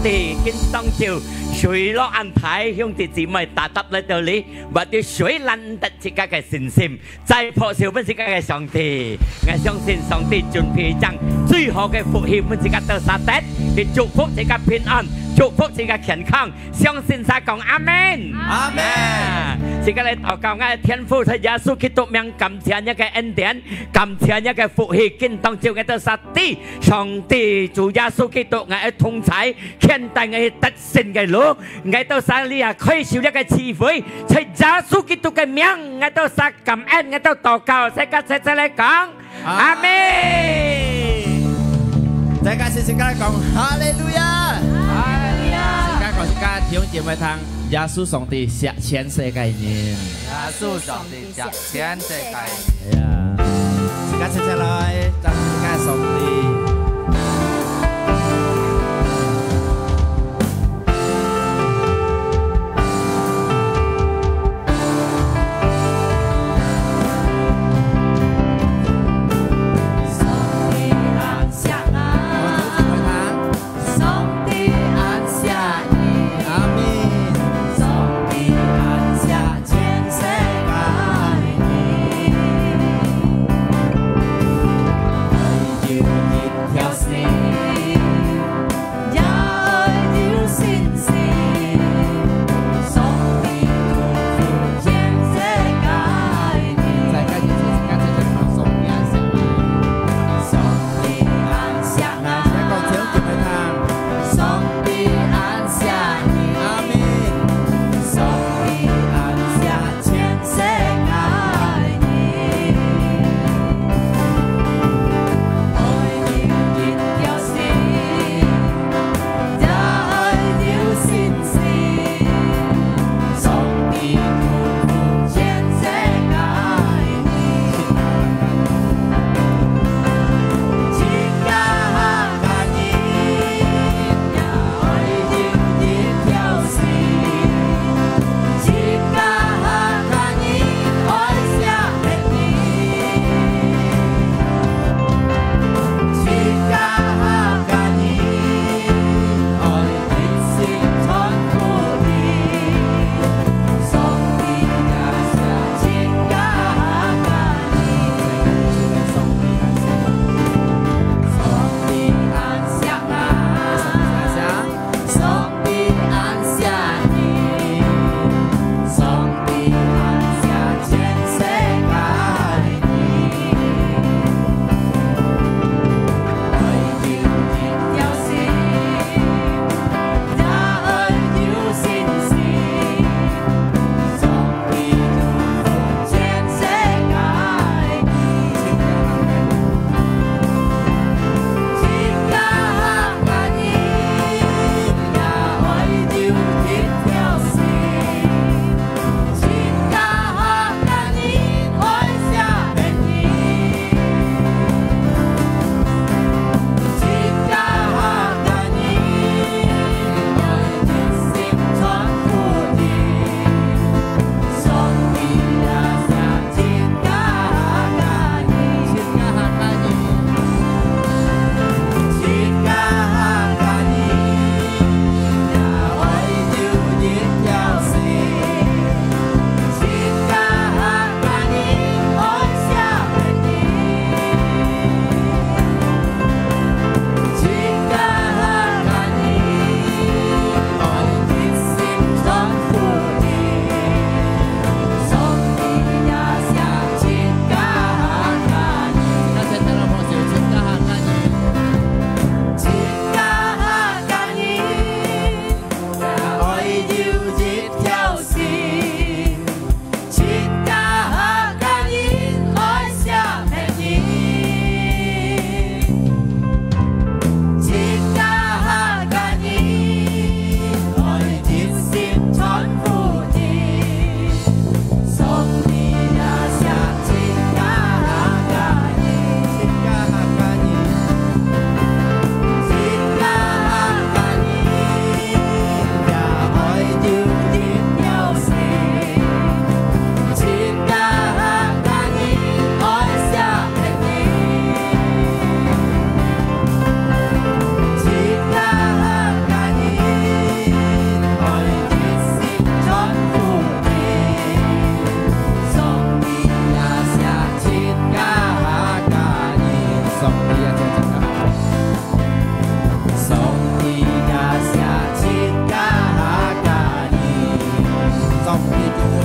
帝見當朝水落安排兄弟姊妹打搭嚟到你，或者水難得自家嘅信心，再破少本自家嘅上帝，我相信上帝準備將最好嘅福氣本自家都撒得，去祝福自家平安，祝福自家健康，相信撒講阿門，阿門。自家嚟禱告，我天父係耶穌基督名，感謝一個恩典，感謝一個福氣，見當朝嘅都撒地，上帝主耶穌基督我係同在，現代我係得勝嘅路。我都想你啊，開少一個智慧，在耶穌基督嘅名，我都想感恩，我都禱告，世界謝謝你講，阿門。大家謝謝大家講，哈利路亞，哈利路亞。大家講大家聽節目聽，耶穌上帝寫全世界人，耶穌上帝寫全世界。係啊，大家謝謝來，讚美大家上帝。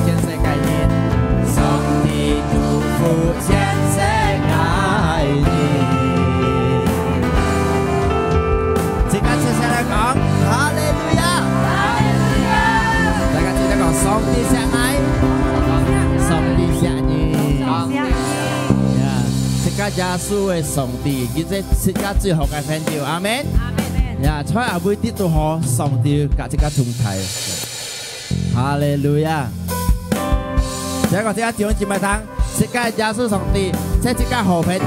全世界人，上帝祝福全世界人。即刻出聲嚟講，哈利路亞，哈利路亞。大家記得講，上帝錫愛，上帝錫你。即刻耶穌嘅上帝，佢即即刻最好嘅朋友，阿門。呀，在阿妹啲都好，上帝夾即刻同齊。哈利路亞！這個即刻弟兄姊妹聽，即刻耶穌上帝，即刻好朋友。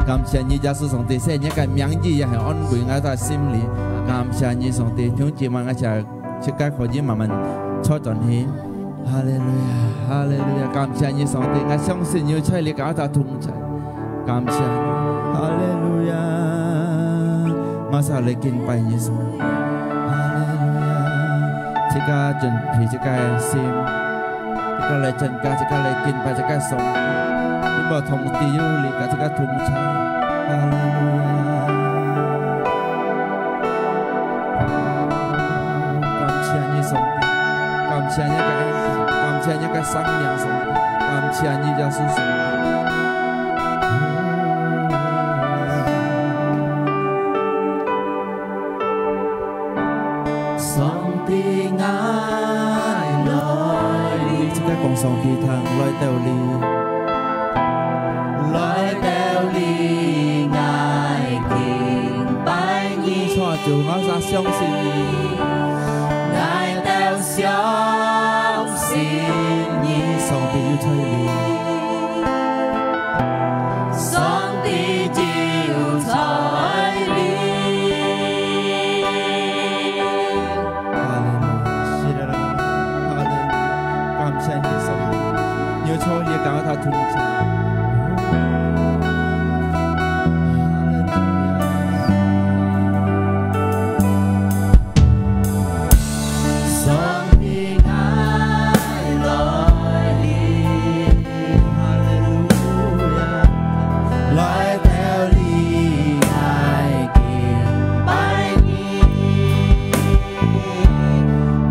感謝你耶穌上帝，寫一個名字也係安慰我哋心裏。感謝你上帝，聽住我一齊即刻可以慢慢坐進去。哈利路亞，哈利路亞！感謝你上帝，我相信要出嚟搞到同齊。感謝你，哈利路亞！我想嚟敬拜你上帝，哈利路亞！即刻準備，即刻心，即刻嚟真假，即刻嚟敬拜，即刻上帝。你冇同地要嚟，即刻同齊。哈利路亞！感謝你上帝，感謝你嘅恩典，感謝你嘅生命上帝，感謝你耶穌上帝。上帝愛來，即刻講上帝疼來到你。主，我所相信你，爱到相信你，上帝要催你，上帝就催你。哈利路亚，是的啦，哈利路亚，感谢耶稣，要操你感到同情。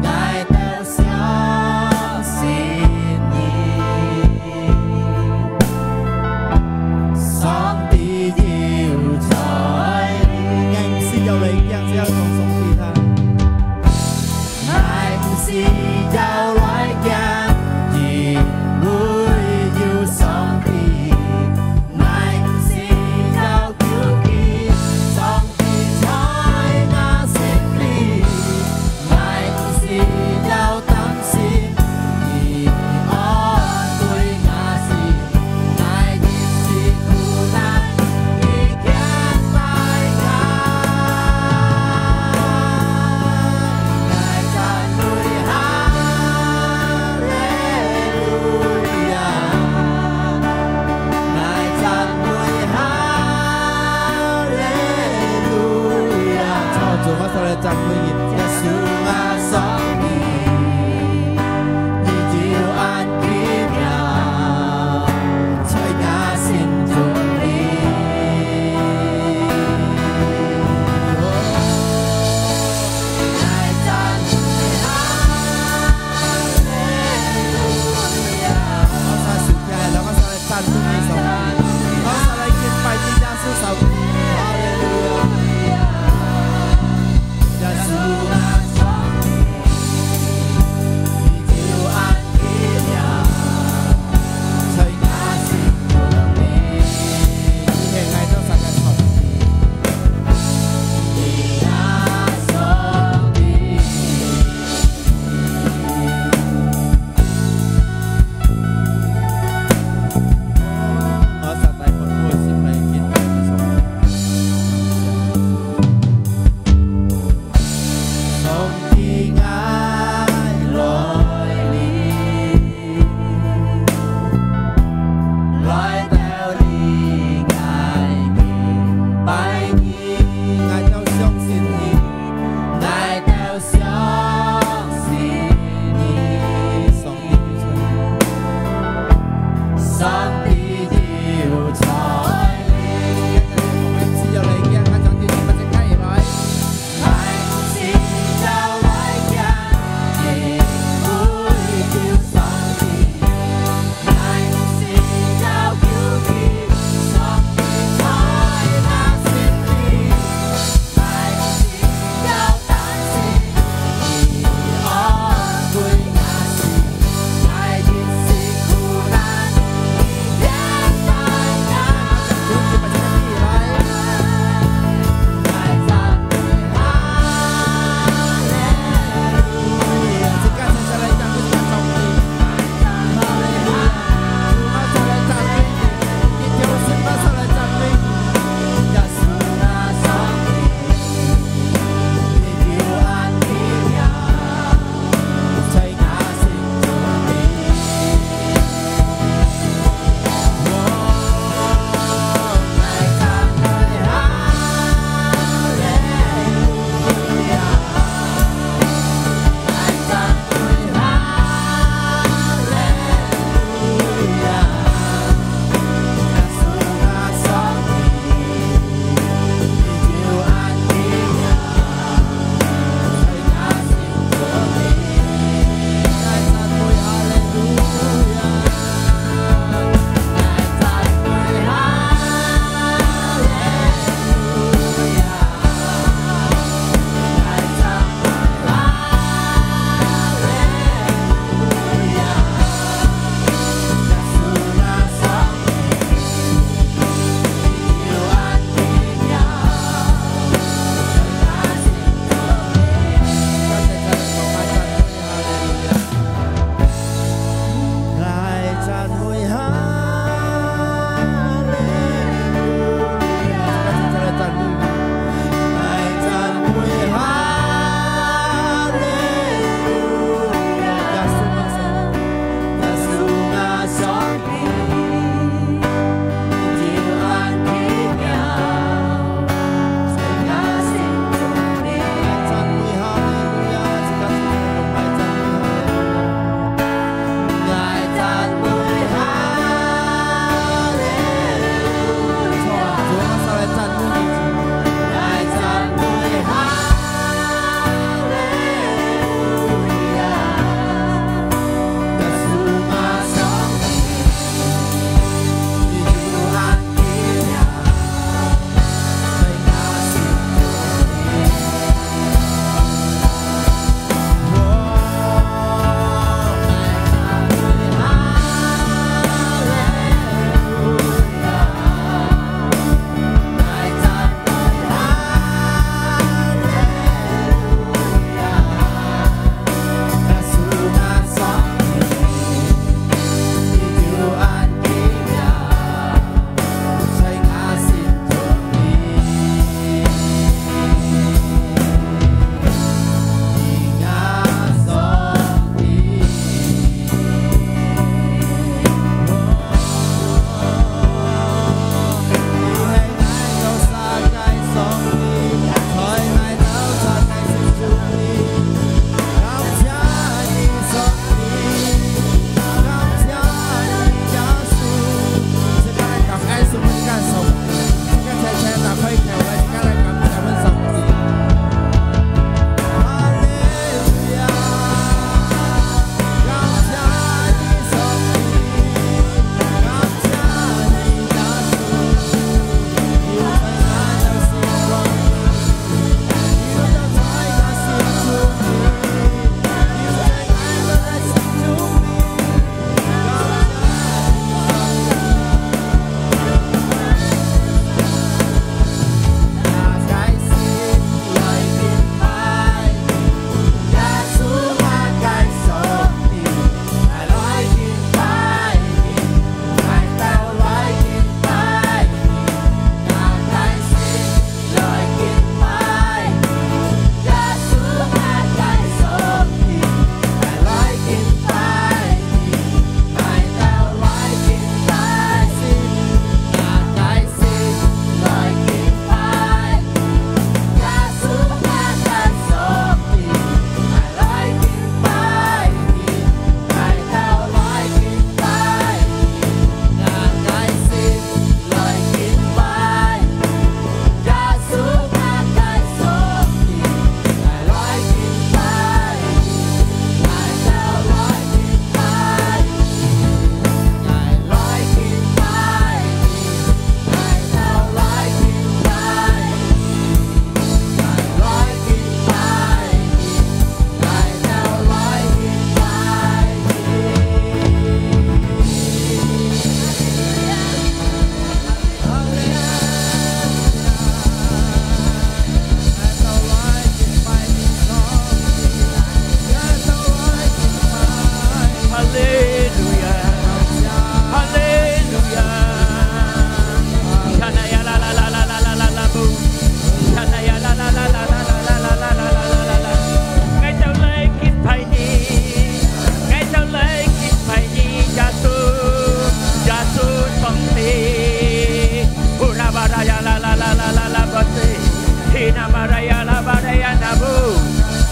爱到相信你。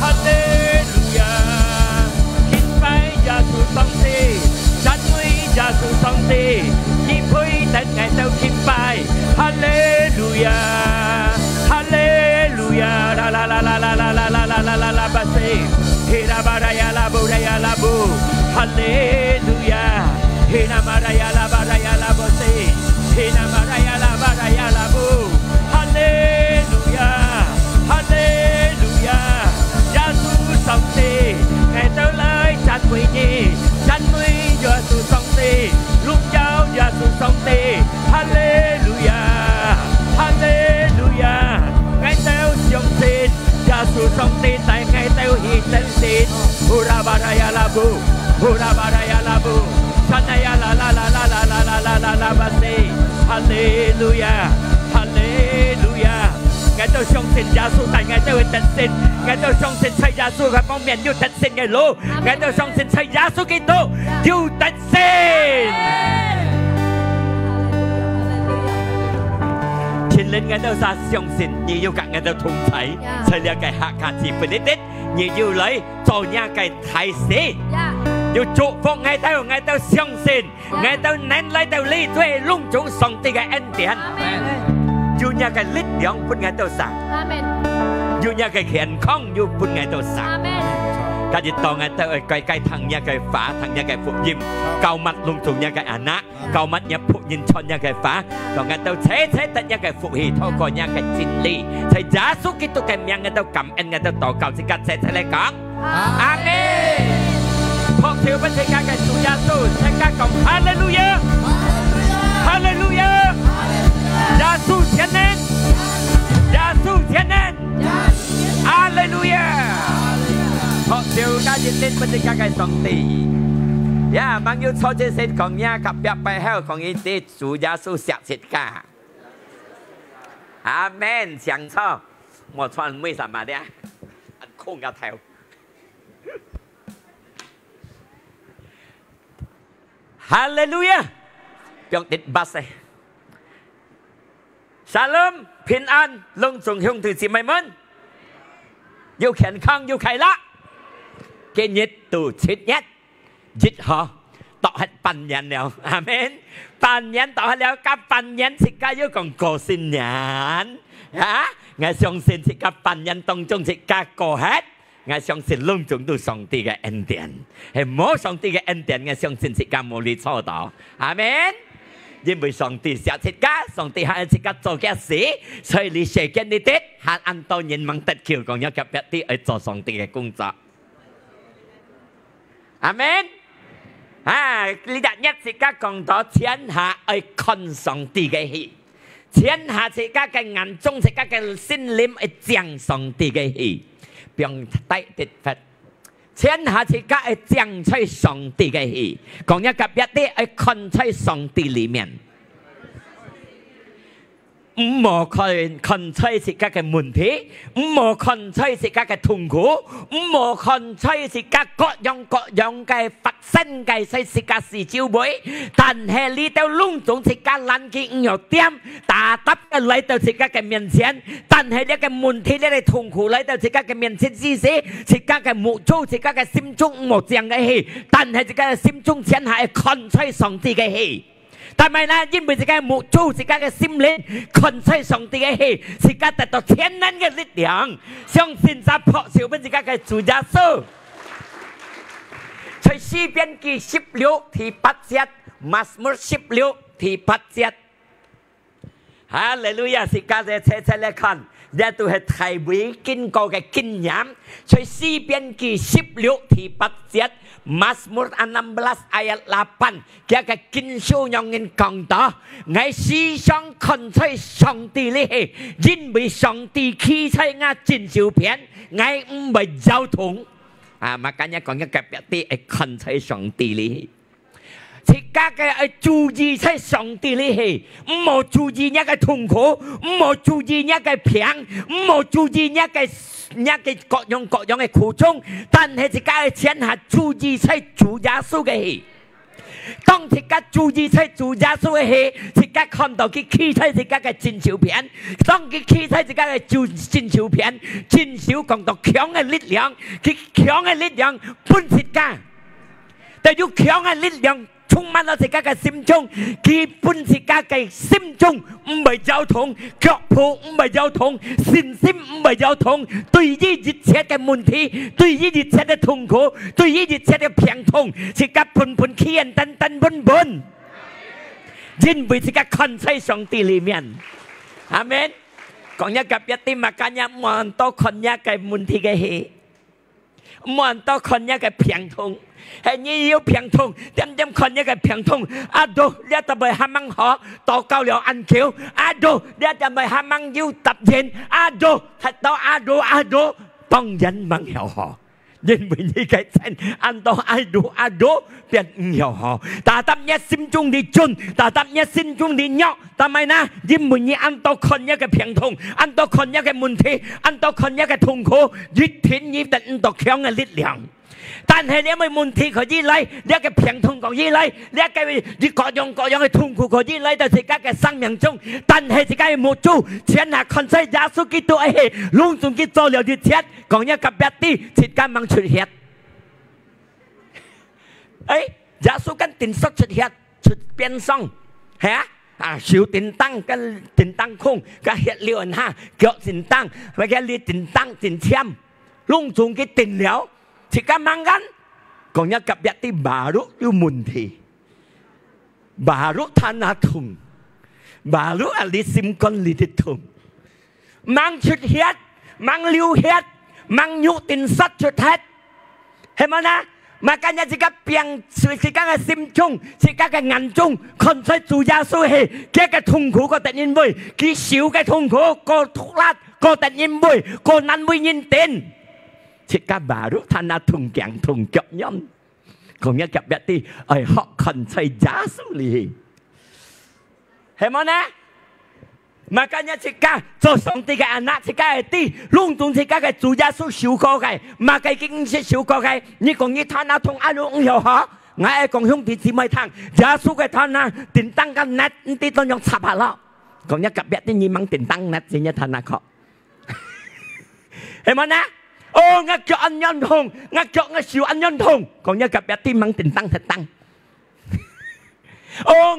哈利路亞，敬拜耶穌上帝，讚美耶穌上帝，以配得愛到敬拜，哈利路亞，哈利路亞，啦啦啦啦啦啦啦啦啦啦啦啦巴西，希拉巴拉亞拉布拉亞拉布，哈利路亞，希拉巴拉亞拉巴拉亞拉布西，希拉巴拉亞拉巴拉亞拉布，哈利路亞，哈利路亞，耶穌上帝，愛到來讚美你，讚美耶穌上帝，榮耀耶穌上帝，哈利路亞，哈利路亞，愛到相信耶穌上帝在愛到顯真實，呼啦巴拉亞拉布，呼啦巴拉亞拉布，神啊呀啦啦啦啦啦啦啦啦啦啦巴西，哈利路亞，哈利路亞。我都相信耶穌，但我都會得勝。我都相信在耶穌嘅方面要得勝嘅路，我都相信在耶穌基督要得勝。前年我都相信你要跟我都同齊，在呢個客家字本啲啲，你要嚟做呢個提示，要祝福我都相信，我都能嚟到呢最隆重上帝嘅恩典。有呢個力量伴我到神，有呢個健康要伴我到神。今日當我都去計聽呢個法，聽呢個福音，教物隆重呢個安那，教物呢福音傳呢個法，當我都切得呢個福氣，透過呢個真理，在耶穌基督嘅名我都感恩，我都禱告，即刻切嚟講，阿門。學條不切嘅主耶穌，即刻講哈利路亞，哈利路亞。耶穌前能，耶穌前能，哈利路亞！學條家熱烈不知家嘅上帝，呀，網友錯這些講呀，及別背後講一啲主耶穌十字架，阿門，講錯，我錯為什麼的？很空個頭，哈利路亞，用啲巴西。Shalom 平安隆重兄弟姊妹們，要健康要快樂，今日到7日節後到係半年了，阿門。半年到係了，加半年即刻要講過新年啊！我相信即刻半年當中即刻過hết，我相信隆重到上帝嘅恩典，係冇上帝嘅恩典，我相信即刻冇你錯到，阿門。因為上帝寫切家，上帝係切家做嘅事，所以你寫嘅呢啲係按照人民得橋講有特別啲去做上帝嘅工作。阿門。啊，呢日一切家講到天下去看上帝嘅戲，天下切家嘅眼中切家嘅心靈去講上帝嘅戲，並帶啲法。天下切家係講在上帝嘅戲，講一個別啲係看在上帝裡面，唔好看在切家嘅問題，唔好看在切家嘅痛苦，唔好看在切家各樣嘅發生嘅在切家事照會，但係呢度隆重切家冷靜唔有點，大膽嘅嚟到切家嘅面前，但係呢個問題呢個痛苦嚟到切家嘅面前之時，切家嘅目標，切家嘅心中冇這樣嘅戲，但係切家嘅心中天下係看在上帝嘅戲。但係呢，因為自己目標，自己嘅心靈看在上帝嘅戲，自己得到天能嘅力量，相信在破小本自己嘅主耶穌。在詩篇記16第8節，馬斯摩16第8節，哈利路亞！自己嘅切嚟看，呢度係大衛經過嘅經驗。在詩篇記16第8節。Mazmur 16 ayat 8 dia ke kinsu yang ingin kong ta ngai si sang kan cai sang ti li he jin bi sang ti khi cai nga jin siu pian ngai bi giao thông makanya có những cái biệt kan cai sang ti li thì các cái chú ý cai sang ti li he mo chú ý những cái痛苦mo chú ý những cái phiền mo chú ý những cái各樣嘅苦衷，但係自己嘅天下注意喺主耶穌嘅戲，當自家注意喺主耶穌嘅戲，自家看到佢企喺自家嘅戰小片，當佢企喺自家嘅戰小片，戰小講到強嘅力量，佢強嘅力量本自家，但要強嘅力量充滿咗自家嘅心中，佢本自家嘅心中唔係交通，腳步唔係交通，信心唔係交通，對於一切嘅問題，對於一切嘅痛苦，對於一切嘅病痛，自家盤盤企人等等本本，因為自家困喺上帝裏面，阿門。講一及一啲makanya冇人多困一嘅問題嘅戲，冇人多困一嘅病痛。係你要病痛，點點困一個病痛，阿度你就咪喊掹可，禱告了按橋，阿度你就咪喊掹要答應，阿度睇到阿度當然掹曉可，因為你嘅真按到阿度便唔曉可，但係你心中的尊，但係你心中的惡，但係呢，因為你按到困一個病痛，按到困一個問題，按到困一個痛苦，越天越得唔到強嘅力量。但係你有冇問題佢依嚟，你一個病痛佢依嚟，你一個各樣嘅痛苦佢依嚟到自家嘅生命中，但係自家冇做，前下看在耶穌基督嘅戲，隆重嘅做了啲切，講一及一啲，自家掹出血。耶穌跟電塞出血出變鬆，係啊，小電燈跟電燈空，跟血流人下，腳電燈，或者你電燈電簽，隆重嘅電了。自家掹緊，講一及一啲baru有問題，baru tanah痛，baru ahli simkon lidit痛，掹出血，掹流血，掹肉電塞出血，係咪啊？makanya自家病，自家嘅心中，自家嘅眼中，看在主耶穌係，佢嘅痛苦個突然會，佢小嘅痛苦個突然個突然會，個難會認定。Jika baru tanah tunggang tunggaknya, kongnya kapyati ay hakkan say jasuli. Hemana? Makanya jika sosong tiga anak jika itu lungtung jika ke Chủ Giêsu siêu co cái, mà cái kinh sẽ siêu co cái, như còn như tanah tung anu hiểu hả? Ngay còn không thì chỉ mấy thằng, Giêsu cái tanah tiền tăng cái net, tí tôi nhong sập hả? Kongnya kapyati như mang tiền tăng net gì như tanah kok. Hemana? Ngắt cho anh nhân thùng, ngắt cho ngắt siêu anh nhân thùng, còn nhớ gặp bé tim mang tình tăng thật tăng.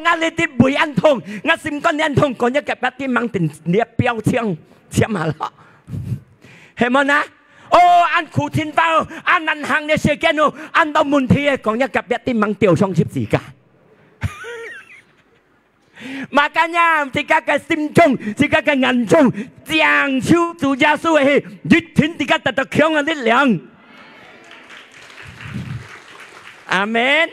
Ngắt lên tim bùi anh thùng, ngắt sim con anh thùng, còn nhớ gặp bé tim mang tình nia béo chiang, chiam hà lọ. Hiểu không na? Anh khu thiên bao, anh ăn hàng để xe kia nô, anh đâu muốn thi, còn nhớ gặp bé tim mang tiểu xong xếp gì cả. Makanya jika ke sim chung, jika ke ngan chung, jiang chiu Chủ Giêsu ấy, nhất thiên jika đạt強嘅力量。Amen。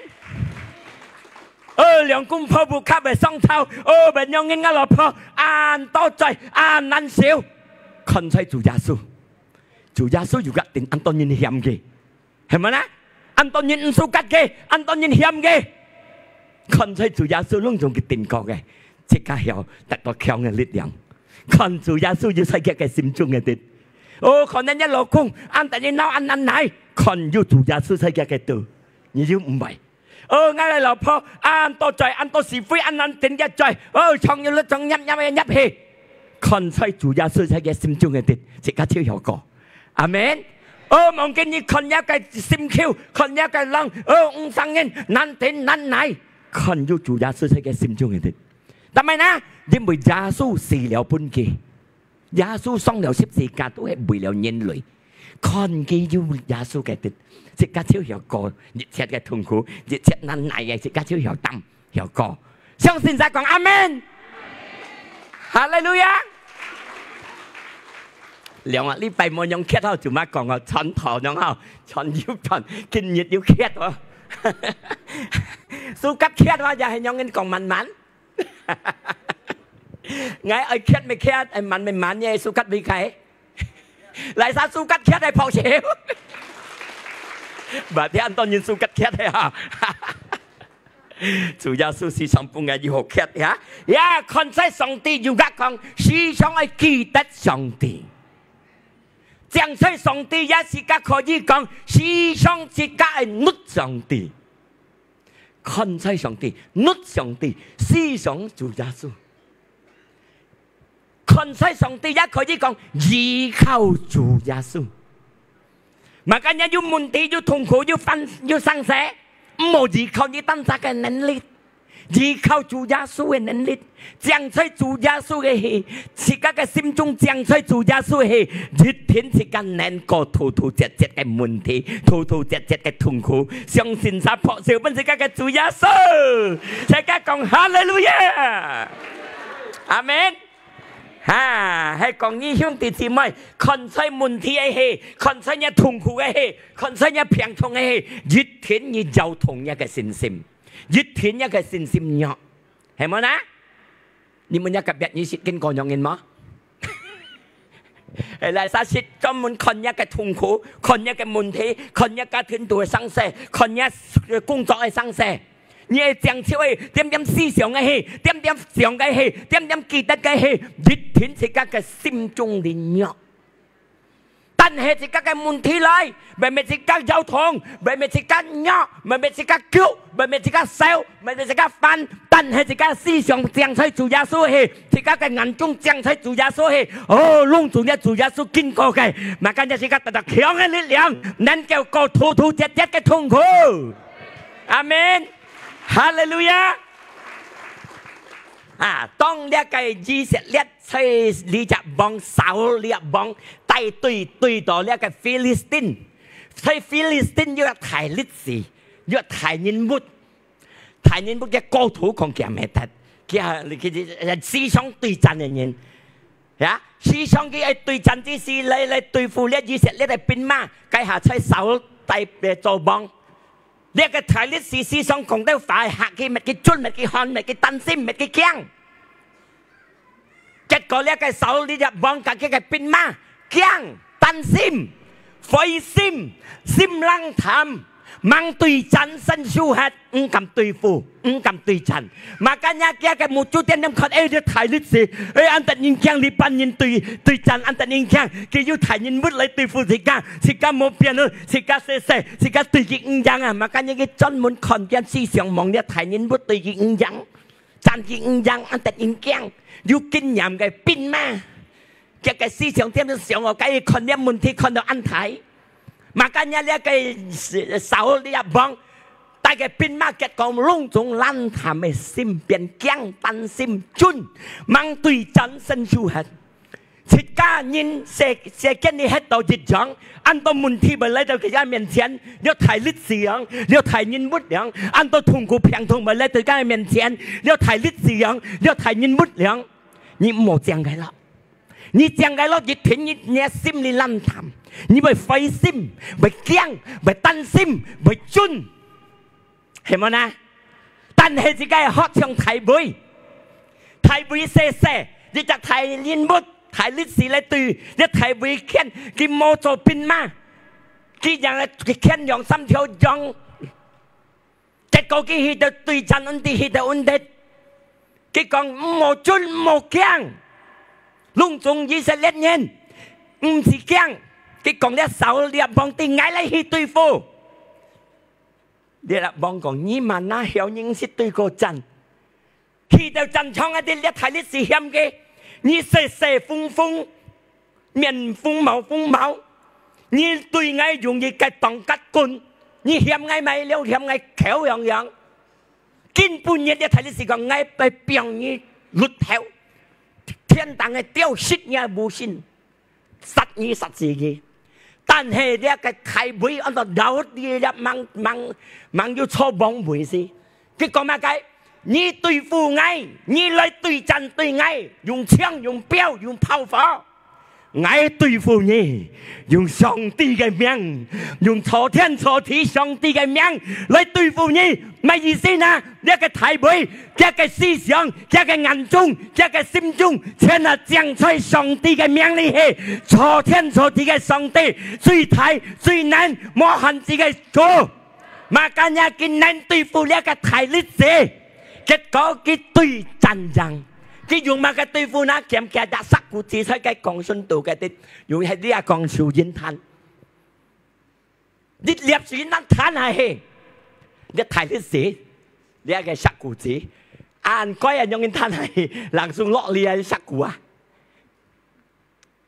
兩公婆不吸嘅雙頭，別讓人家老婆按多罪，按難少，看在Chủ Giêsu，Chủ Giêsu juga tin按多人險嘅，係咪呢？按多人唔suka嘅，按多人險嘅。看在Chủ Giêsu隆重嘅定國嘅，即刻有得到強嘅力量。看Chủ Giêsu要世界嘅心中嘅啲，可能一老公按第二鬧按奶，看要Chủ Giêsu世界嘅道，你要唔係？嗌你老婆按多罪，按多是非，按定一罪，創要律仲入氣，看在Chủ Giêsu世界心中嘅啲，即刻超有個，阿門。望見你看一個心口，看一個浪，唔生人難定難奶。看要Chủ Giêsu世界心中嘅啲，但係呢，因為耶穌死了本嘅，耶穌上了十字架都係為了人類，看嘅要耶穌嘅啲，即刻超有個熱切嘅痛苦，熱切難耐嘅，即刻超有擔有個，相信就講阿門，哈利路亞。兩個禮拜冇用劇後做乜講啊？傳頭用後，傳要傳，今日要劇喎。Sukat khét hoa giờ hay nhau nên còn mạnh mắn. Ngay ai khét mới khét, ai mạnh mới mạnh như sukat bị khét. Lại sao sukat khét hay phao xéo? Bà thấy anh tôi nhìn sukat khét hay hả? Chủ Giêsu si sống bùng ngày yêu khét hả? Ya, con sai song ti juga con si sống ai kỳ tất song ti. Chẳng sai song ti ya si các khó gì con si sống si các ai nút song ti. 看在上帝，努上帝，思想主耶稣。看在上帝也可以講依靠主耶穌。Makanya you munti, you 痛苦, you 生死，冇依靠你當責嘅能力，依靠主耶穌嘅能力，將在主耶穌嘅氣，自己嘅心中將在主耶穌嘅氣，一天之間能過突突折折嘅問題，突突折折嘅痛苦，相信撒破少本自己嘅主耶穌，大家講哈利路亞，阿門。係講呢兄弟姊妹，看在問題嘅氣，看在你痛苦嘅氣，看在你病痛嘅氣，一天你就同一個信心，一天一個信心咗，係咪呢？你們一個別你識經過樣嘢嗎？嚟曬識專門看一個痛苦，看一個問題，看一個天道嘅生死，看一個工作嘅生死。你係將超嘅點點思想嘅氣，點點想嘅氣，點點記得嘅氣，一天自己嘅心中連咗。但係自己嘅問題嚟，咪咪自己有痛，咪咪自己惡，咪咪自己叫，咪咪自己笑，咪咪自己煩。但係自己嘅思想將在主耶穌氣，自己嘅眼中將在主耶穌氣。哦，攏從呢主耶穌經過嘅，咪跟住自己得到強嘅力量，能夠過突突折折嘅痛苦。阿門。哈利路亞！當呢個以色列喺呢隻邦掃呢隻邦帶對到呢個菲利斯汀，喺菲利斯汀要睇歷史，要睇人物嘅高土講嘅咩得？佢思想對戰嘅人，呀，思想佢係對戰之時嚟對付呢以色列嘅兵馬，計下喺掃帶做邦。呢個睇歷史思想講得快，客氣咪佢準咪佢看咪佢擔心咪佢驚，結果呢個手呢隻幫自己嘅兵馬驚擔心灰心心冷淡，mang tùy chắn sân su hết cầm tùy phù cầm tùy chắn mà cả nhà kia cái một chút tiền em khát ê được thái lịch gì ê anh tận nhìn keng đi pan nhìn tùy chắn anh tận nhìn keng cái yêu thái nhìn bút lấy tùy phù gì cả một tiền nữa gì cả gì cả tùy cái giang à mà cả nhà cái chân muốn khẩn kiên si sòng mong để thái nhìn bút tùy cái giang chắn cái giang anh tận nhìn keng yêu kinh nghiệm cái pin ma cái si sòng thêm nó sòng ở cái khẩn em muốn thì khẩn được ăn thái makanya dia cái sáu dia bong tại cái pin market còn lung tung lan thảm ấy sim biển kiang tan sim chun mang tùy chắn sân su hết tất cả nhìn sẽ cái này hết đầu dịch chẳng anh tôi muốn thi bởi lấy từ cái miền tiền nếu thải lịch sử nếu thải nhìn bút lượng anh tôi thùng cụ phiền thùng bởi lấy từ cái miền tiền nếu thải lịch sử nếu thải nhìn bút lượng你冇講嘅啦你講嘅啦一天你心裡lan thảm你被灰心被驚被擔心被尊係咪呢但係自己學像睇背寫你就睇練筆睇歷史嚟對你睇背傾佢冇做變嘛佢樣佢傾用心跳用結果佢去到對陣安啲去到安啲佢講冇尊冇驚攏總以色列人唔是驚佢講咧手你幫啲嗌嚟去對付你啦幫講你萬那曉認識對個陣去到陣場一啲你睇歷史險嘅你射風面風毛你對嗌容易嘅當吉棍你險嗌咪了險嗌巧樣根本你睇歷史講嗌被病你綠頭天堂嘅雕飾你無信實你實自己但係呢個睇背按照有啲人掹要錯綁背先，佢講乜計？你對付嗌，你來對戰對嗌，用槍用標用炮火，嗌對付你，用上帝嘅名，用錯天錯地上帝嘅名來對付你，咩意思呢？呢個睇背，呢個思想，呢個眼中，呢個心中，全係將在上帝嘅名裏去，錯天錯地嘅上帝，最大最難冇限制嘅主，嘛今日佢難對付呢個睇歷史，結果佢對戰爭。佢用乜嘅對付呢？檢嘅打殺古字出嘅講信道嘅啲，用係啲啊講潮煙炭，啲獵樹煙炭係，你睇歷史，呢個殺古子，按該人用嘅ท่าน係能送落嚟嘅殺古啊，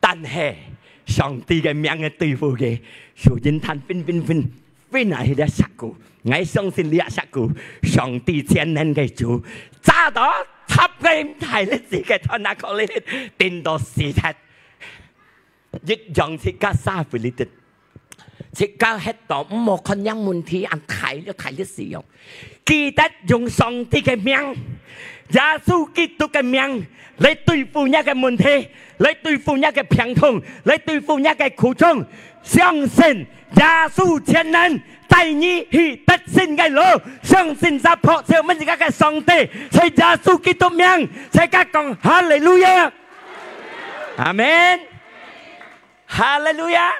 但係上帝嘅名嘅對付嘅，首先ท่าน分係啲殺古，我相信呢個殺古，上帝千年嘅主，揸到插嘅係你自己ท่าน那個嚟定到事實，一樣是加沙菲利的。即係喺度唔冇คนยัง問題อัน睇แล้ว睇แล้ว使用記得用上帝嘅名耶穌基督嘅名嚟對付一個問題嚟對付一個病痛嚟對付一個苦衷相信耶穌全能帶你去得勝嘅路相信在破曉乜嘢嘅上帝在耶穌基督名在講哈利路亞阿門哈利路亞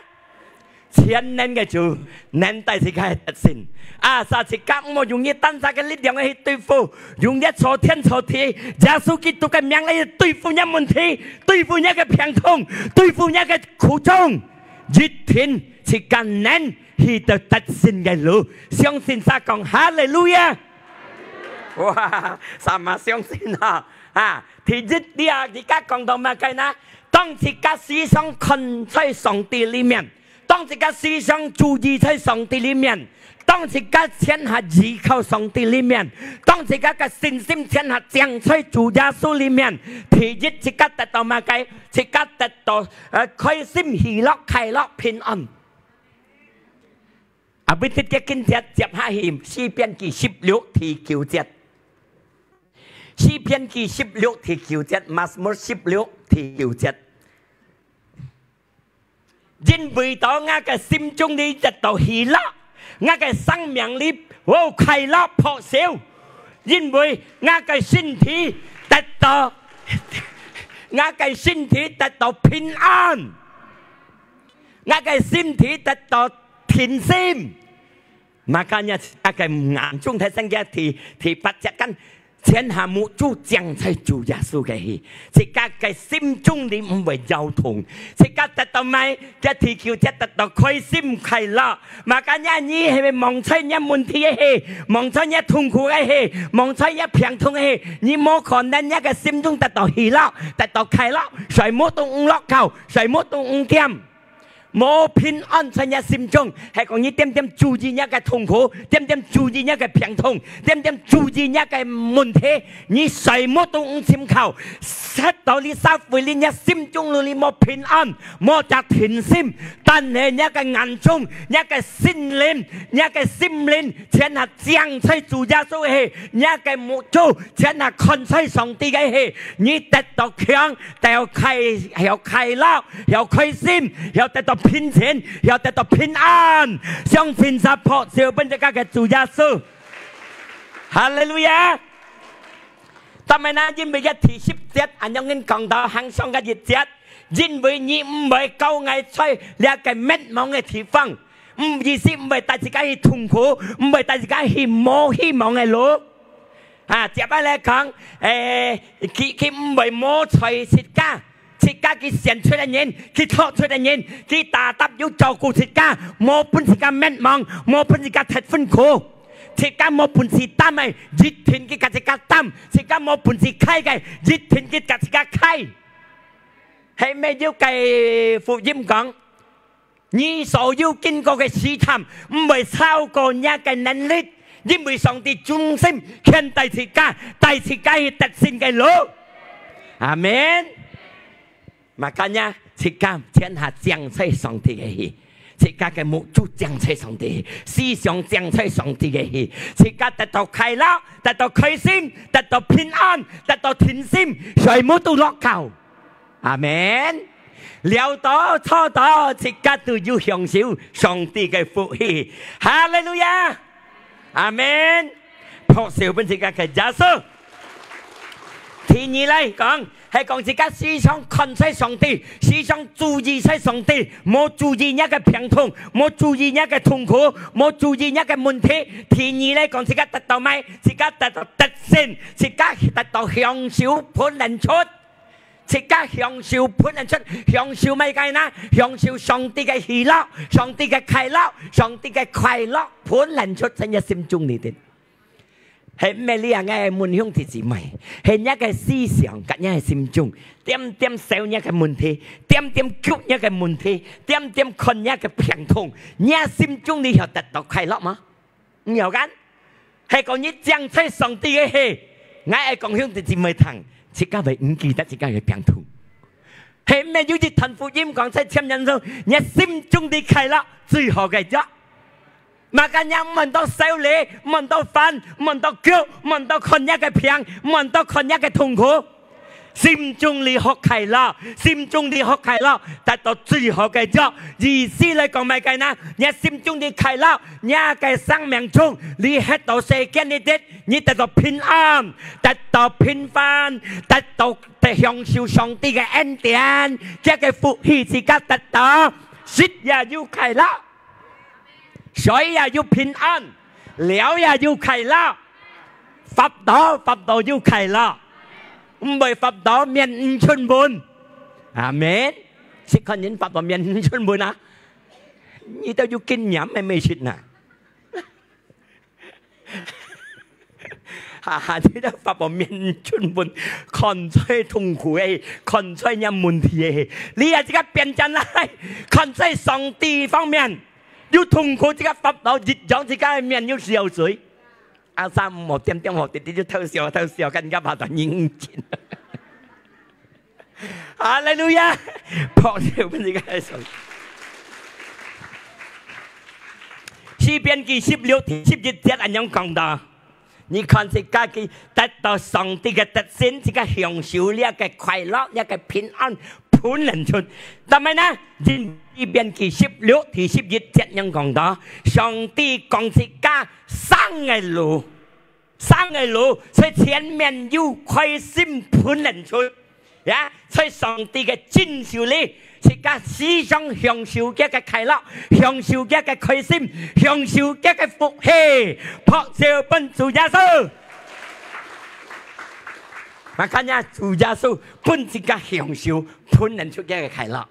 千年嘅主，年代是佢特性。啊，撒是甲我用一單殺嘅力量去對付，用一錯天錯地，耶穌基督嘅名嚟對付一問題，對付一個病痛，對付一個苦衷。一天是艱難去到得勝嘅路，相信撒講哈利路亞。哇，什麼相信啊？啊，第一啲啊，而家講到乜嘅呢？當自家思想困在上帝裡面。當自家思想注意在上帝裡面，當自家全係依靠上帝裡面，當自家嘅信心全係降在主耶穌裡面，第一自家得到乜嘢？自家得到開心、喜樂、快樂、平安。啊，俾啲嘅經節接下去，詩篇記16第9節，詩篇記16第9節，馬斯摩16第9節。因為到我嘅心中裏得到喜樂，我嘅生命裏快樂破曉，因為我嘅身體得到平安，我嘅身體得到甜心。嘛今日我嘅眼中睇聖經第8節跟。天下無主將在主耶穌嘅氣，自家嘅心中你唔會憂痛，自家得到咩？嘅地球只得到開心快樂。嘛今日你係咪望出一問題嘅氣，望出一痛苦嘅氣，望出一病痛嘅氣？你冇可能一個心中得到喜樂，得到快樂，誰冇到唔落球，誰冇到唔掂。冇平安在你心中，係講你點點注意一個痛苦，點點注意一個病痛，點點注意一個問題，你誰冇都唔尋求，塞到你撒回你心中裏冇平安，冇得甜心，但係一個眼中，一個心靈，全係將在主耶穌嘅，一個目標全係看在上帝嘅氣，你得到強，又快樂，又開心，又得到平靜，又得到平安，相信在破曉本這個嘅主耶穌，哈利路亞。但係呢，因為一第10節，按照我講到行上嘅一節，因為你唔係高矮在呢個滅亡嘅地方，意思唔係帶自己去痛苦，唔係帶自己去冇希望嘅路。啊，接下來講，佢唔係冇財設家。自家佢選出嚟人，佢托出嚟人，佢打搭要照顧自家，冇本事嘅滅亡，冇本事嘅吃辛苦，自家冇本事擔嘅，一天佢自家擔，自家冇本事開嘅，一天佢自家開。係咪要計福音講？你所要經過嘅試探，唔係超過你嘅能力，因為上帝忠心勸帶自家去得勝嘅路。阿門。Makanya sikap tiada jangkai sang tiga sikap kemu tu jangkai sang tiga si sang jangkai sang tiga sikap tetap kaya tetap kaisim tetap pinan tetap tinsim semua tu lokal amen 了到初到即刻都要享受上帝嘅福氣，哈利路亞，阿門。破曉本即刻嘅耶穌，第二嚟講。係講自家思想看在上帝，思想注意在上帝，冇注意一個病痛，冇注意一個痛苦，冇注意一個問題。第二咧講自家得到咩？自家得到得勝，自家得到享受本能出，自家享受本能出，享受咩嘅呢？享受上帝嘅喜樂，上帝嘅快樂，上帝嘅快樂本能出喺你心中裏邊。係咩呢？嘅門向弟姊妹，係一個思想，跟一個心中，點點想一個問題，點點講一個問題，點點看一個平衡，你心中你有得到快樂嗎？唔有間，係講你將在上帝嘅係，我係講向弟姊妹聽，自家為唔記得自家嘅平衡。係咩？要啲傳福音講在前人中，你心中的快樂最好嘅啫。Makanya mentok sele, mentok fan, mentok kêu, mentokคนยาก嘅平, mentokคนยาก嘅痛苦。心中你學快樂，心中你學快樂，達到最好嘅咗。意思嚟講咩嘅呢？你心中的快樂，你嘅生命中，你喺度世間呢啲，你達到平安，達到平凡，達到享受上帝嘅恩典，即係福氣自家達到，食也要快樂。水也要平安，料也要快樂，法道要快樂，唔係法道面唔出門，阿們，識看人法道面唔出門啊？你都要กินยำไม่ชิดนะที่ได้法道面出門，看在痛苦誒，看在人問題誒，你而家變真啦，看在上帝方面。要痛苦即刻發到熱漲即刻嘅面要笑水，阿三五毛點學啲要偷笑，更加怕到認真。哈利路亞，破笑本自己係水。詩篇記16篇11節咁樣講到，你看自己嘅得到上帝嘅特性，自己享受呢一個快樂，一個平安。本人出，但係呢，呢邊記16第11節樣講到，上帝講自家生嘅路，所以前面要開心本人出，呀，所以上帝嘅真受力，自家思想享受嘅快樂，享受嘅開心，享受嘅福氣，撲照本主耶穌。Makanya主耶穌本自家享受本人出嘅快樂，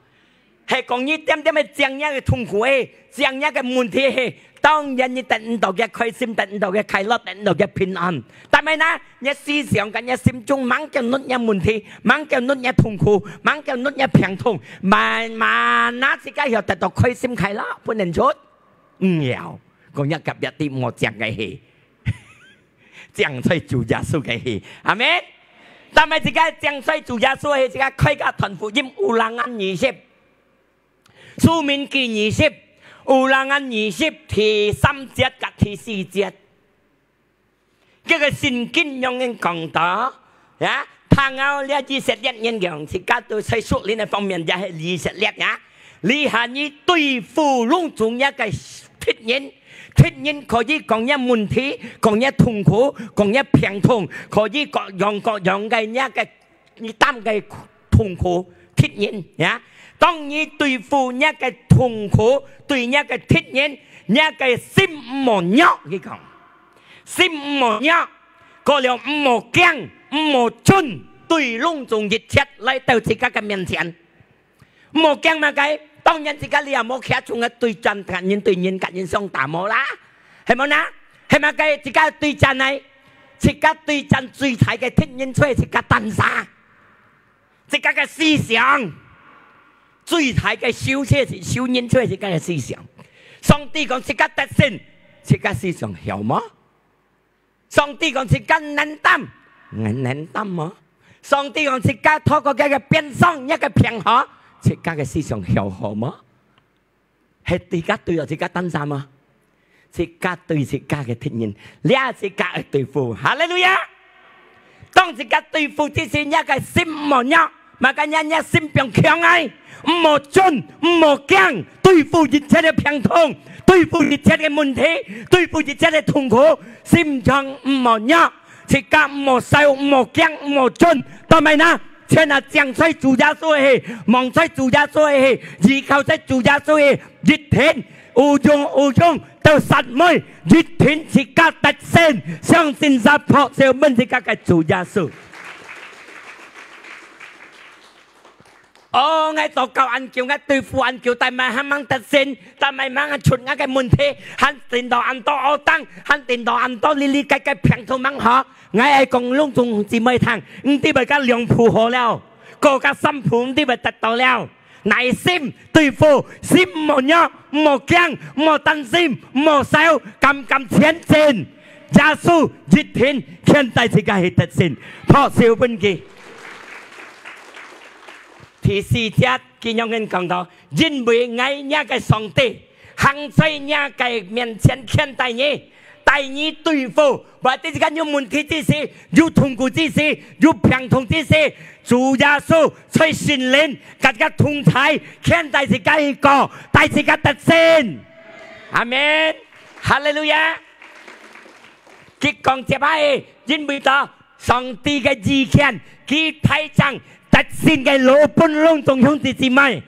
係講你點點嘅將一嘅痛苦誒，將一嘅問題誒，當然你得唔到嘅開心，得唔到嘅快樂，得唔到嘅平安。但係呢，你思想緊你心中猛叫乜嘢問題，猛叫乜嘢痛苦，猛叫乜嘢病痛，慢慢那自家又得到開心快樂本人出，唔有講一及一啲我將嘅戲，將在主耶穌嘅戲，阿們。但係自己將衰主耶穌係自己開個傳福音有人按20，書面記20，有人按20第3節及第4節，這個聖經用嘅講到，呀，睇下呢以色列人講，自己對在屬靈嘅方面就係以色列呀，你係你對付攏中一個敵人。敵人可以講一問題，講一痛苦，講一病痛，可以各樣嘅一個你擔嘅痛苦敵人呀。當你對付一個痛苦，對一個敵人，一個心唔好喐，佢講心唔好喐，過了唔好驚，唔好進，對攏中熱切嚟到自己嘅面前，唔好驚乜計。當然自己你又冇企喺嘅對戰，近人對人，近人相打冇啦，係冇啦，係咪計自己對戰係，自己對戰最大嘅敵人出嚟，自己單殺，自己嘅思想最大嘅小車是小人出嚟，自己嘅思想。上帝講自己得勝，自己思想有冇？上帝講自己能擔嗎？上帝講自己透過一個變相一個平和。自家嘅思想有好嗎？係自家對自家單殺嗎？自家對自家嘅敵人，你係自家去對付。哈利路亞！當自家對付之前，一個心唔好喐，咪個人一心變強硬，唔好進，唔好驚，對付一切嘅病痛，對付一切嘅問題，對付一切嘅痛苦，心腸唔好喐，自家唔好笑，唔好驚，唔好進，當咪呢？現在將在主耶穌嘅，望在主耶穌嘅，依靠在主耶穌嘅，熱天有用到實美，熱天自家特勝，相信殺破就問自家嘅主耶穌。哦，我祷告按叫我對付按叫，但係還掹得先，但係掹出我嘅問題，還電到按多惡當，還電到按多哩哩計計平頭掹下，我係講隆重姊妹堂，唔啲咪家兩鋪好了，個家三鋪唔啲咪得到了，耐心對付，心冇弱冇驚冇擔心冇少，敢前進，耶穌一天現代世界係得勝，破小本記。第四節見有人講到，因為愛那個上帝行在那個面前看待你，帶你對付，或者是講有問題之時，有痛苦之時，有病痛之時，主耶穌在聖靈大家同在看待是這一個，帶是個特性，阿門，哈利路亞。佢講接下來，因為到上帝嘅意見，佢睇證。特性嘅老本隆重兄弟姊妹，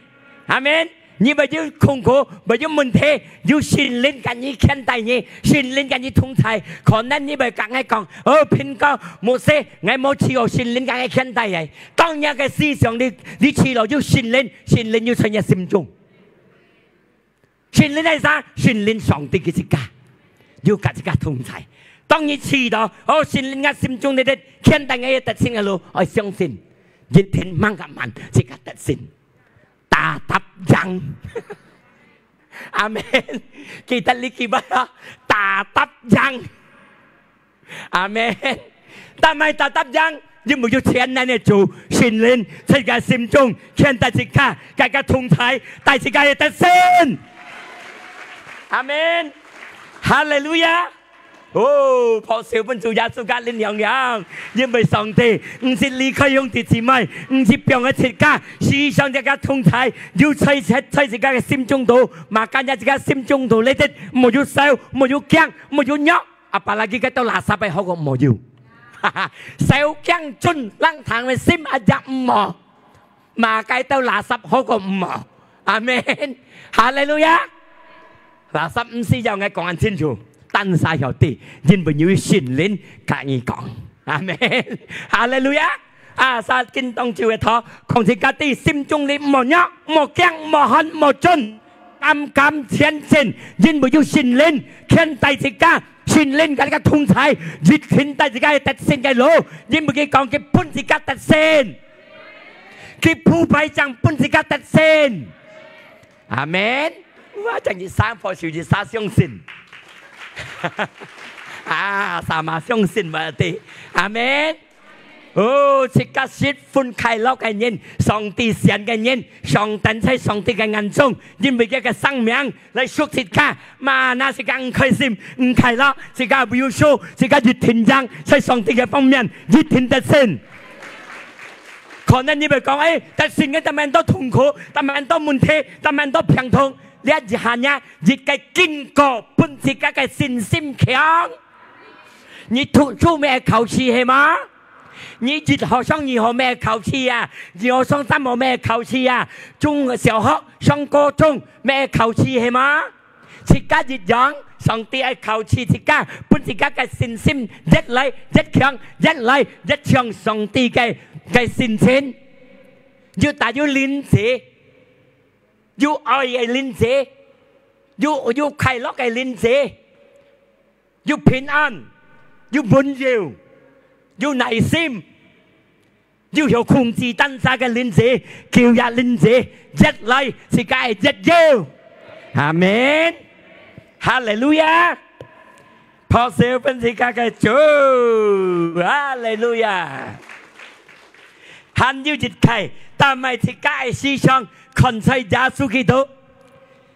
阿門！你咪要痛苦，咪要問題，要聖靈跟你看待你，聖靈跟你同在，可能你咪講講，哦，偏講冇事，我冇持有聖靈跟你看待你。當日嘅思想，你持有要聖靈，聖靈要在你心中。聖靈係啥？聖靈上帝嘅一家，要跟一家同在。當你持到，哦，聖靈嘅心中你哋看待嘅特性嘅路，我相信。一天掹個萬，即刻得勝，大答應，阿門！記得呢句乜啊？大答應，阿門！但係大答應，你冇要錢嚟做聖靈，在個心中看待即刻，大家同在，大家嘅得勝，阿門！哈利路亞！哦，破小本做耶穌家領養養，因為上帝唔是離開兄弟姊妹，唔是讓佢切家，時常一家同在，要在自家嘅心中度，嘛間一自家心中度呢啲冇要笑，冇要驚，冇要虐，阿爸拉基嘅都垃圾係好過冇要，笑驚盡冷堂嘅心一日唔冇，嘛間都垃圾好過唔冇，阿門，哈利路亞，垃圾唔是要我講清楚。單晒有啲，因為要聖靈跟你講，阿門，哈利路亞！啊，撒經當朝嘅頭，狂自家啲心中你冇惡、冇驚、冇恨、冇盡，敢前進，因為要聖靈看待自家，聖靈跟佢同在，越看待自家嘅特性嘅路，因為佢講佢本自家特性，佢鋪排將本自家特性，阿門！我真係三課小節三相信。啊，sama相信嘛啲，阿門。哦，即刻説歡快樂嘅人，上帝善嘅人，上帝喺上帝嘅眼中，因為佢嘅生命嚟屬即刻，嘛那時間唔開心、唔快樂，時間唔要數，時間越天將喺上帝嘅方面越天得勝。可能你咪講誒，但係嘅但係都痛苦，但係都問題，但係都病痛。你一下呢，一個經過本自家嘅信心強，你做咩考試係嘛？你越學生越學咩考試啊？越學生三冇咩考試啊？中小學上高中咩考試係嘛？自家越樣，上帝係考試自家，本自家嘅信心一嚟一強，一嚟一強，上帝嘅信心要大要練習。要愛嘅連接，要快樂嘅連接，要平安，要滿足，要耐心，要有控制當下嘅連接，叫日連接，一嚟是解一要，阿門，哈利路亞，破少分是解嘅主，哈利路亞，還要一切，但係是解思想。看在耶穌基督，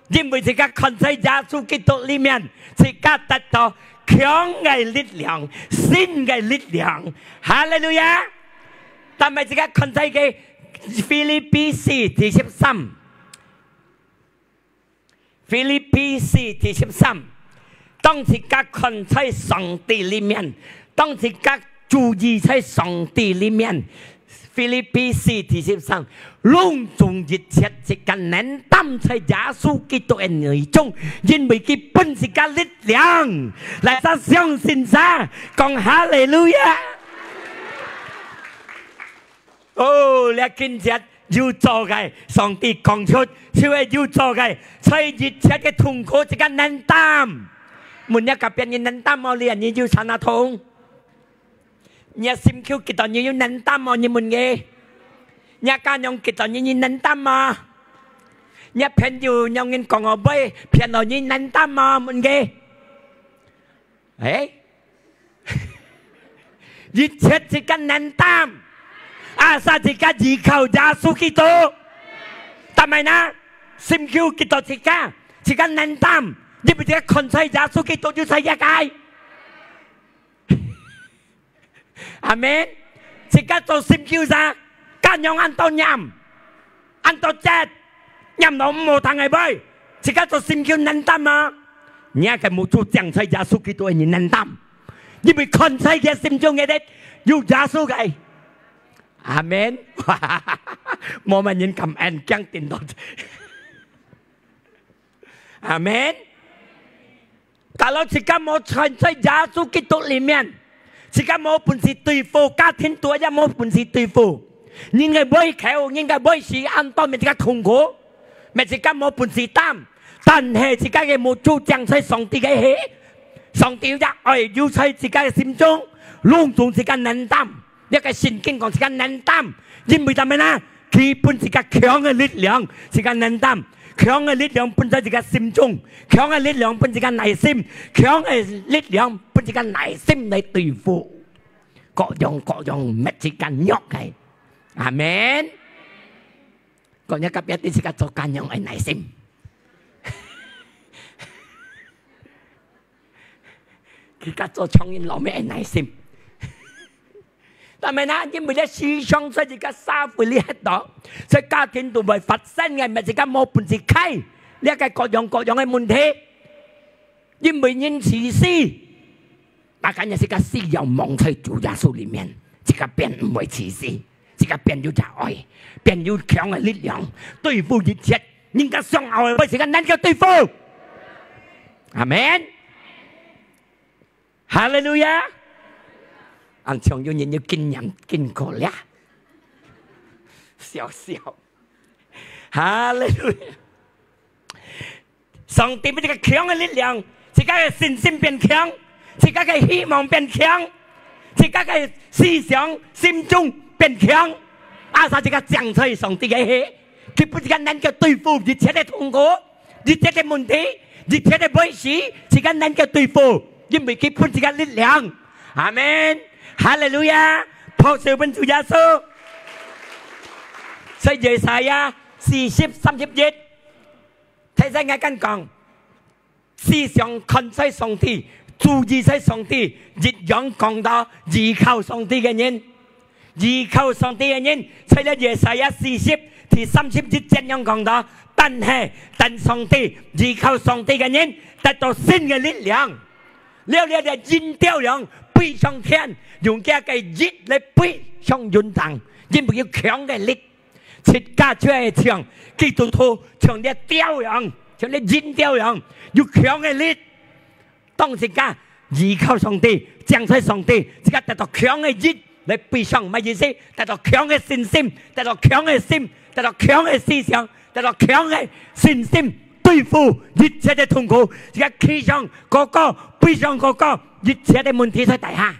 因為自家看在耶穌基督裏面，自家得到強嘅力量、新嘅力量，哈利路亞！但係自家看在嘅腓立比書第13，腓立比書第13，當自家看在上帝裏面，當自家注意在上帝裏面。腓立比書第13，隆重熱切一個能擔在耶穌基督嘅內中，因為佢本是個力量，嚟得相信他，講哈利路亞。哦，你見只要做嘅，上帝講出，就係要做嘅，所以一切嘅痛苦只係難擔。每一個別人難擔我哋人要撐下痛，你心口幾多人要難擔我哋門嘅，你家用幾多人要難擔啊？你朋友用人講我背，騙我哋難擔啊門嘅，誒，一切只係難擔。อาสาจิกาจีเขายาสุกิโตทำไมนะซิมคิวกิโตจิกานันตามยิ่งเป็นคนใช้ยาสุกิโตอยู่ใช้ยากายอาเมนจิกาโตซิมคิวซะการยองอันโตยำอันโตเจ็ดยำหนอมโมทางไงบ่อยจิกาโตซิมคิวนันตามมาเนี่ยแกมูจูจังใช้ยาสุกิโตอันนี้นันตามยิ่งเป็นคนใช้ยาซิมคิวไงเด็ดอยู่ยาสุไงอาเมนโมมันยินคำแอนจังตินดอดอาเมนkalau jika mau saya jatuh gitu limian jika mau pun si tuifu katin tua ya mau pun si tuifu nhưng người bơi khéo nhưng người bơi si an to mình jika thùng cố mình jika mau pun si tam tan he jika cái một chú chẳng sai song ti cái he song ti ya ơi yêu sai jika sim trung luôn trung jika nan tam一個聖經講時間能擔，因為點咩呢？佢本是個強嘅力量，時間能擔，強嘅力量本身是個心中，強嘅力量本是個內心，強嘅力量本是個內心嚟對付各樣乜時間喐嘅，阿門。講一個別啲時間做緊樣嘅內心，佢家做創業攞咩內心？但係呢，因為咧思想所以而家沙會呢一度，所以家庭度為發生嘅，咪而家冇本事開呢一個各樣嘅問題，因為因自私，大家也是個私有忘在主耶穌裡面，這個變唔會自私，這個變要就愛，變要強嘅力量對付一切，人家想愛為時間能夠對付，阿門，哈利路亞。anh chồng yêu như kinh nghiệm kinh cổ lẽ xèo Hallelujah 上帝俾你個強嘅力量自家嘅信心變強自家嘅希望變強自家嘅思想心中變強阿薩自家講出上帝嘅氣佢不僅能夠對付一切嘅痛苦一切嘅問題一切嘅危險自家能夠對付因為佢本自家力量阿門哈利路亞，抱住本主耶穌。所以耶賽亞40:31，睇晒我跟講，思想看在上帝，注意在上帝，一樣講到依靠上帝嘅人，依靠上帝嘅人，所以耶賽亞40:31這樣講到，但係等上帝依靠上帝嘅人得到新嘅力量，了就引導人。飛上天，用這個熱嚟飛上雲層，因為要強嘅力，切家出嚟唱，基督徒唱啲雕樣，唱啲引雕樣，要強嘅力。當時間依靠上帝，將在上帝，即刻得到強嘅熱嚟飛上，乜意思？得到強嘅信心，得到強嘅心，得到強嘅思想，得到強嘅信心，對付一切嘅痛苦，即刻企上嗰個，飛上嗰個。一切的問題在底下，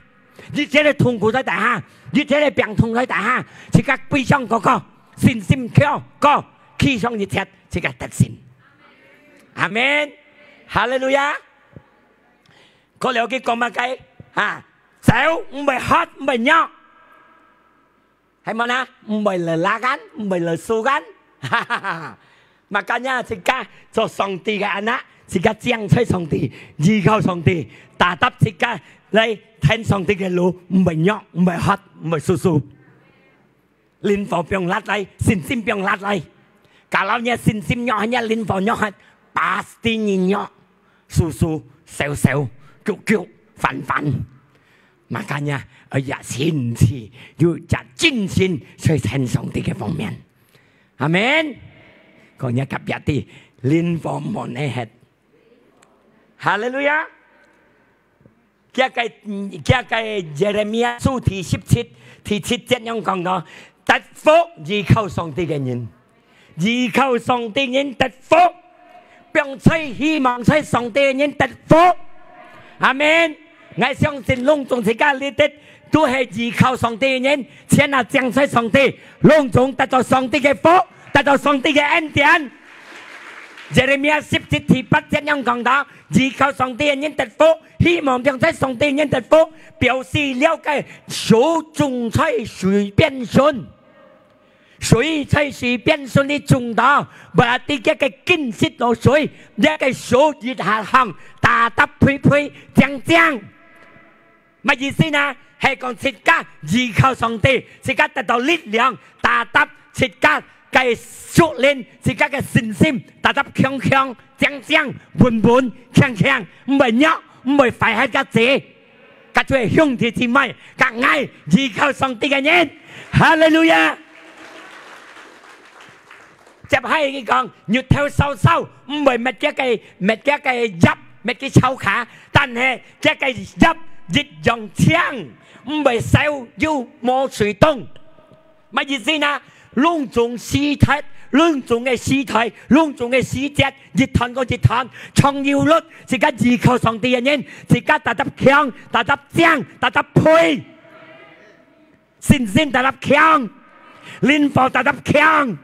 一切的痛苦在底下，一切的病痛在底下，即刻背上嗰個信心強個，企上一切即刻得勝。阿門，哈利路亞。嗰兩句講乜計啊？手唔係喝唔係尿，係咪啊？唔係嚟拉緊，唔係嚟掃緊，哈哈哈！makanya即刻做上帝嘅人啦。即刻將在上帝，依靠上帝，打得即刻嚟聽上帝嘅路，唔係虐，唔係黑，唔係素素。靈火不用拉嚟，信心不用拉嚟。Kalau nya 信心虐hanya 靈火虐係 pasti 虐，素素、小小、腳腳、煩煩。Makanya 要堅持，要精神去聽上帝嘅方面。阿門。講一及一啲靈火冇呢係。哈利路亞！這個耶利米書第17節這樣講到，得福，依靠上帝嘅人，依靠上帝人得福，並且希望在上帝嘅人得福。阿們，我相信隆重自家呢啲都係依靠上帝嘅人，請下將在上帝隆重得到上帝嘅福，得到上帝嘅恩典。耶利米亞17:8這樣講到，依靠上帝嘅人得福，希望並在上帝嘅人得福，表示了解手中才隨便順。水才是變順的中道，或者一個見識到水，一個手熱下行，打打呸呸，將將，乜意思呢？係講自家依靠上帝，自家得到力量，打打自家嘅熟練，自家嘅信心，打打強強，將將，穩穩，強強，唔係弱，唔係快喺家姐，佢就係兄弟姊妹，更愛依靠上帝嘅人，哈利路亞。接係佢講，月頭收收，唔係乜嘅入，乜嘅抽卡，但係嘅入熱用槍，唔係手要摸水洞，乜意思呢？隆重屍體，隆重嘅屍體，隆重嘅屍隻，熱燙個熱燙，創要率，自家依靠上帝嘅人，自家打得強，打得正，打得配，信心打得強，靈火打得強。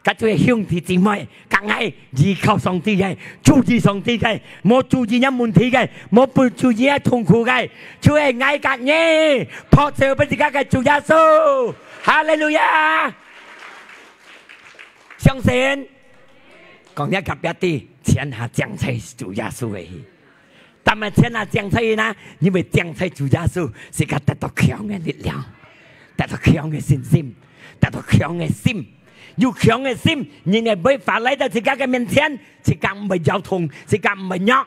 佢就係兄弟姊妹，更係依靠上帝嘅，注意上帝嘅，冇注意一問題嘅，冇不注意一痛苦嘅，就係愛隔嘢，撲上俾自家嘅主耶穌，哈利路亞！相信講一及一啲，天下將在主耶穌嘅，但係天下將在呢，因為將在主耶穌，是佢得到強嘅力量，得到強嘅信心，得到強嘅心。有強嘅心，人哋冇法嚟到自家嘅面前，自家唔係有痛，自家唔係弱，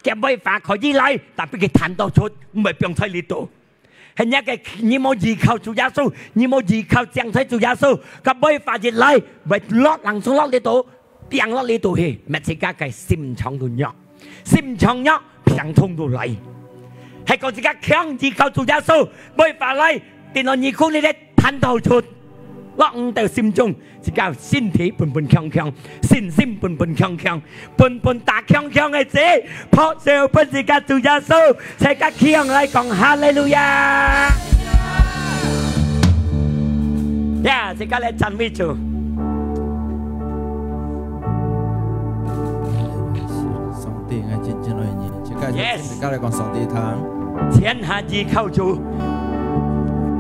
嘅冇法可以嚟，但俾佢彈到出，唔係병在呢度。係一個你冇依靠主耶穌，你冇依靠將在主耶穌，咁冇法而嚟，咪落冷從落呢度，病落呢度去，咪自家嘅心腸度弱，心腸弱，病痛度嚟。係個自家強依靠主耶穌，冇法嚟，電腦耳孔呢啲彈到出。落唔到心中，自家身體笨笨強強，信心笨笨強強，笨笨打強強嘅字，撲上俾自家主耶穌，自家強嚟講哈利路亞。呀，自家嚟讚美主。上帝愛真正愛你，自家嚟講上帝堂。天下依靠主，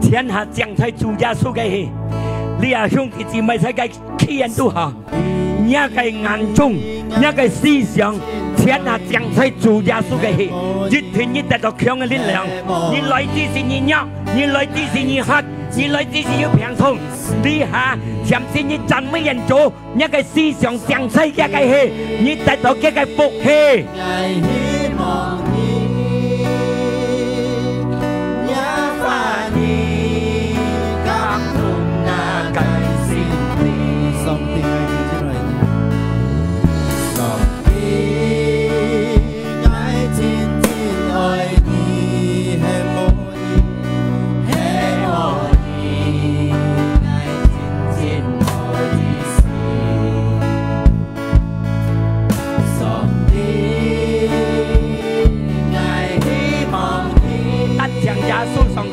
天下將在主耶穌嘅。你啊兄弟姊妹，世界企人都好，一個眼中，一個思想，天下將在主耶穌嘅氣，越團越得到強嘅力量。你來自是你弱，你來自是你黑，你來自是要平痛。你下甚至你讚美人做一個思想將在嘅氣，你得到嘅個福氣。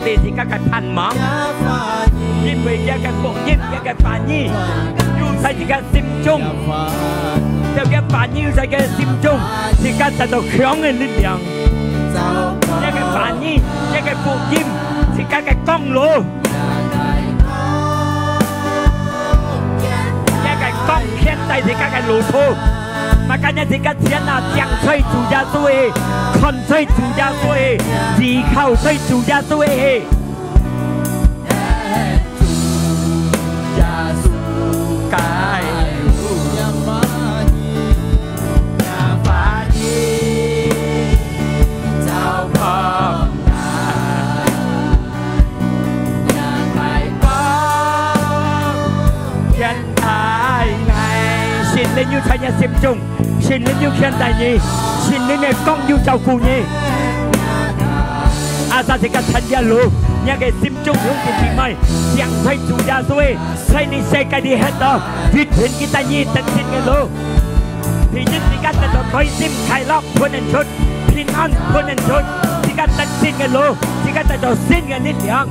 自家嘅盼望，因為一個福音，一個翻譯，要喺自家心中，有嘅翻譯喺自家心中，自家得到強嘅力量。一個翻譯，一個福音，自家嘅公路，一個貢獻喺自家嘅路途。Makanya jika tiada yang saya sudah suai, kon saya sudah suai, jika saya sudah suai. Lên như thay nhà xem chung, xin lên như khen tài nhì, xin lên này con như chào cụ nhì. Asa thì cả thành gia lũ, 一個心中響嘅姊妹，讓佢主耶穌喺你世界啲喺度，越遠嘅第二特先嘅路，平日時間得到開心快樂判人出，平安判人出，時間特先嘅路，時間得到新嘅力量。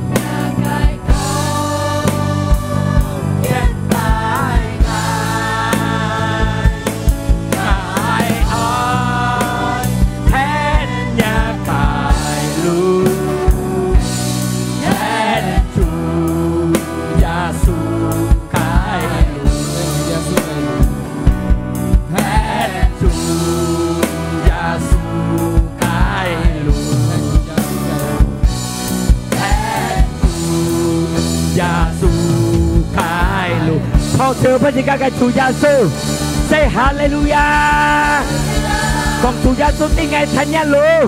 Sự bên trên các chủ gia sư say hallelujah còn chủ gia sư tiếng ngày thành nhà lũ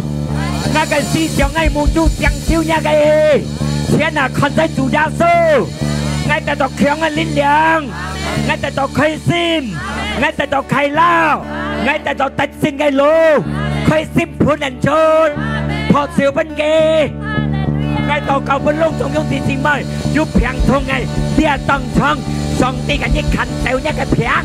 các cái si cho ngày mù chú chẳng siêu nhà cái thiên là con thấy chủ gia sư ngay tại tộc khéo ngay linh lượng ngay tại tộc khai sim ngay tại tộc khai lao ngay tại tộc tách xin cái lũ khai sim phun anh chôn thọ siêu bên kia ngay tàu cầu bên lông trong những thị mời giúp hàng thôn ngày địa tầng thang song tiกันยิ่งขันเซลเนี่ยก็เพียง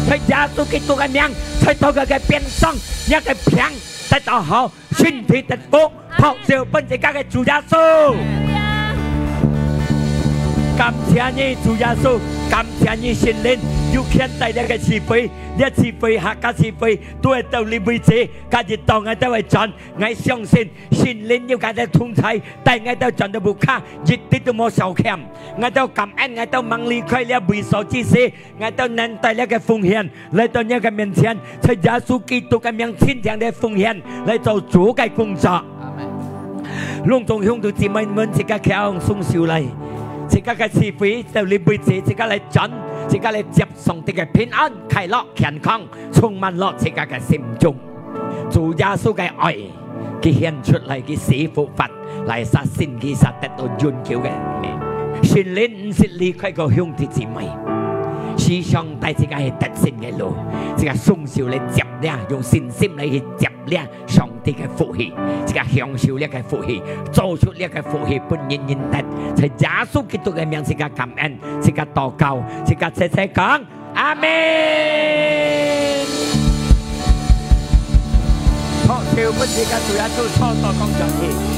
ใช้ยาสุกิตัวกันยังใช้ตัวกันเป็นซ่องเนี่ยก็เพียงแต่ต่อเขาชิ้นที่ตัดปุ๊บพอเซลเป็นใจกันจูยาสูกำเชียนี่จูยาสูกำเชียนี่ชินลินอยู่เขียนใจเนี่ยก็ชีปีเนี่ยชีปีหักกันชีปีตัวเต่าลิบิจีการจิตตองไงเต่าไอ้จันไงเสียงสินชินลินอยู่การได้ทุ่งไทยแต่ไงเต่าจันได้บุกข้าจิตติดตัวโมเสาเข้มไงเต่ากำแอนไงเต่ามังลีใครเลี้ยบุยโซจีซีไงเต่าเน้นแต่เลี้ยกฟุงเฮียนเลยตอนนี้ก็เมียนเทียนใช้ยาสุกิตัวกันยังทิ้งอย่างได้ฟุงเฮียนเลยเต่าจูไก่กุงจ่อลุงตรงหิ้งตัวจีไม่เหมือนสิกาแขวสุ่งสิวเลยสิกาชีปีเต่าลิบิจีสิกาเลยจันสิกาเลยจับส่งติก平安快樂健康充滿落自己嘅心中主耶穌嘅愛佢顯出嚟嘅死復活嚟殺先佢殺得到永久嘅神靈唔是離開個兄弟姊妹時常帶自己係得勝嘅路自己從小嚟接領用信心嚟去接領上帝嘅福氣自己享受呢個福氣做出呢個福氣本人人得在耶穌基督嘅名自己感恩自己禱告自己切切講阿們學笑不自己做一做錯錯講上去